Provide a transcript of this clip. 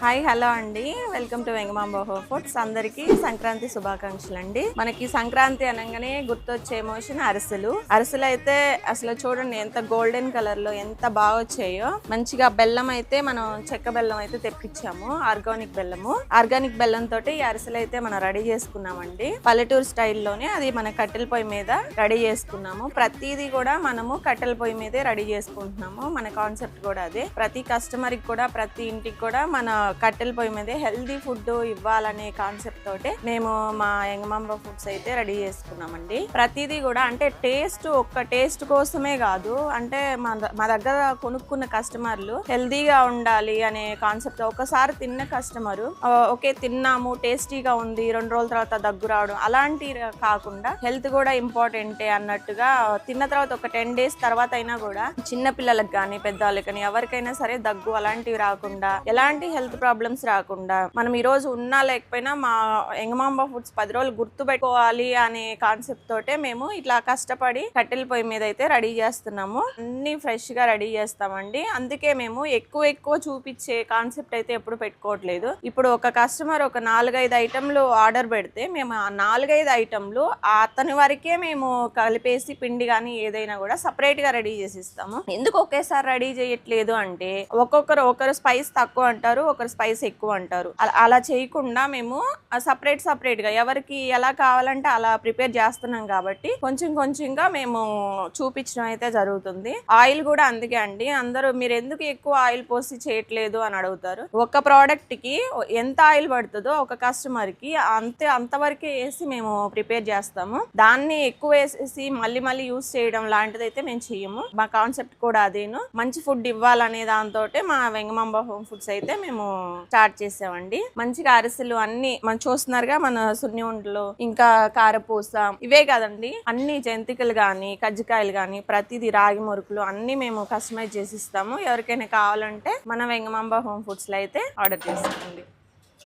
Hi hello అండి, welcome to Vengamamba home foods. అందరికీ సంక్రాంతి శుభాకాంక్షలు అండి. మనకి సంక్రాంతి అనగానే గుర్తొచ్చే ఎమోషన్ అరిసెలు. అరిసెలు అయితే అసలు చూడండి ఎంత గోల్డెన్ కలర్ లో ఎంత బాగా వచ్చాయో. మంచిగా బెల్లం అయితే మనం చెక్క బెల్లం అయితే తెప్పించాము, ఆర్గానిక్ బెల్లము. ఆర్గానిక్ బెల్లం తోటి ఈ అరిసెలు అయితే మనం రెడీ చేసుకున్నామండి. పల్లెటూరు స్టైల్లోనే అది మన కట్టెల పొయ్యి మీద రెడీ చేసుకున్నాము. ప్రతిదీ కూడా మనము కట్టెల పొయ్యి మీదే రెడీ చేసుకుంటున్నాము. మన కాన్సెప్ట్ కూడా అదే. ప్రతి కస్టమర్ కి కూడా ప్రతి ఇంటికి కూడా మన కట్టెల పొయ్యి మీద హెల్దీ ఫుడ్ ఇవ్వాలనే కాన్సెప్ట్ తోటే మేము మా యంగమాంబ ఫుడ్స్ అయితే రెడీ చేసుకున్నామండి. ప్రతిదీ కూడా అంటే ఒక్క టేస్ట్ కోసమే కాదు, అంటే మా దగ్గర కొనుక్కున్న కస్టమర్లు హెల్దీగా ఉండాలి అనే కాన్సెప్ట్. ఒకసారి తిన్న కస్టమర్ ఓకే తిన్నాము టేస్టీగా ఉంది, 2 రోజుల తర్వాత దగ్గు రావడం అలాంటి కాకుండా హెల్త్ కూడా ఇంపార్టెంటే అన్నట్టుగా తిన్న తర్వాత ఒక 10 days తర్వాత అయినా కూడా చిన్న పిల్లలకు కానీ పెద్దవాళ్ళకి కానీ ఎవరికైనా సరే దగ్గు అలాంటివి రాకుండా, ఎలాంటి హెల్త్ ప్రాబ్లమ్స్ రాకుండా, మనం ఈ రోజు ఉన్నా లేకపోయినా మా యంగమాంబ ఫుడ్స్ 10 రోజులు గుర్తు పెట్టుకోవాలి అనే కాన్సెప్ట్ తోటే మేము ఇట్లా కష్టపడి కట్టెల పొయ్యి మీద అయితే రెడీ చేస్తున్నాము. అన్ని ఫ్రెష్ గా రెడీ చేస్తామండి. అందుకే మేము ఎక్కువ చూపించే కాన్సెప్ట్ అయితే ఎప్పుడు పెట్టుకోవట్లేదు. ఇప్పుడు ఒక కస్టమర్ ఒక 4-5 ఐటెంలు ఆర్డర్ పెడితే మేము ఆ 4-5 ఐటెంలు అతని వరకే మేము కలిపేసి పిండి కానీ ఏదైనా కూడా సపరేట్ గా రెడీ చేసి ఇస్తాము. ఎందుకు ఒకేసారి రెడీ చేయట్లేదు అంటే ఒకరు స్పైస్ తక్కువ అంటారు, ఒకరు స్పైస్ ఎక్కువ అంటారు. అలా చేయకుండా మేము సపరేట్ గా ఎవరికి ఎలా కావాలంటే అలా ప్రిపేర్ చేస్తున్నాం కాబట్టి కొంచెంగా మేము చూపించడం అయితే జరుగుతుంది. ఆయిల్ కూడా అందుకే అండి, అందరూ మీరు ఎందుకు ఎక్కువ ఆయిల్ పోసి చేయట్లేదు అని అడుగుతారు. ఒక ప్రోడక్ట్ కి ఎంత ఆయిల్ పడుతుందో ఒక కస్టమర్ కి అంతవరకే వేసి మేము ప్రిపేర్ చేస్తాము. దాన్ని ఎక్కువ వేసేసి మళ్ళీ యూస్ చేయడం లాంటిది అయితే మేము చెయ్యము. మా కాన్సెప్ట్ కూడా అదేను. మంచి ఫుడ్ ఇవ్వాలనే దాంతో మా వెంగమాంబ హోమ్ ఫుడ్స్ అయితే మేము స్టార్ట్ చేసామండి. మంచిగా అరిసెలు అన్ని మనం చూస్తున్నారుగా, మన సున్ని ఉండలు ఇంకా కారపూస ఇవే కదండి, అన్ని జంతికలు గాని కజ్జికాయలు గాని ప్రతిదీ రాగి మురుకులు అన్ని మేము కస్టమైజ్ చేసి ఇస్తాము. ఎవరికైనా కావాలంటే మన వెంగమాంబ హోమ్ ఫుడ్స్ లో అయితే ఆర్డర్ చేసుకోండి.